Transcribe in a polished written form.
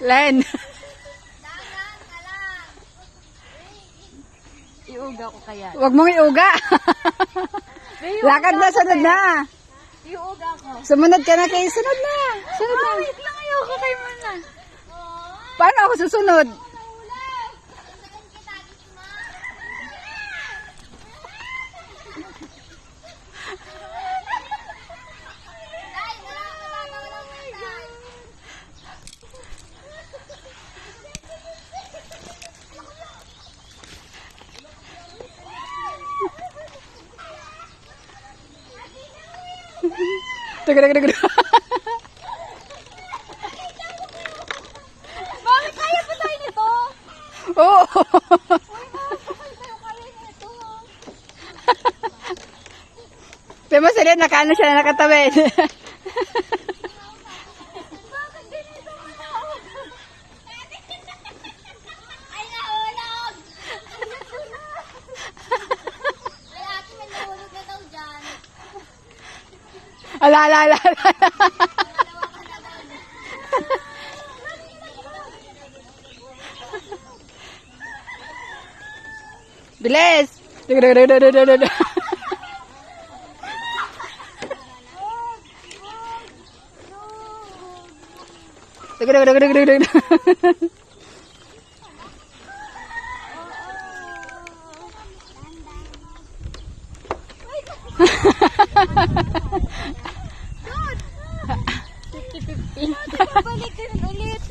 Len. Iuga ko kaya. Huwag mong iuga. Lakad na, sunod na. Iuga ko. Sumunod ka na kay sunod na. Sunod na. Wait lang, ayoko kayo muna. Paano ako susunod? Taga. Bakit kaya pa tayo nito? Oo. Pero sila nakaano siya, nakatawid. Bakit ganito mo na? Ay, nahulog! Ay, ate, may nahulog na daw dyan. Ala. Bilis! Taga. Balik din ulit.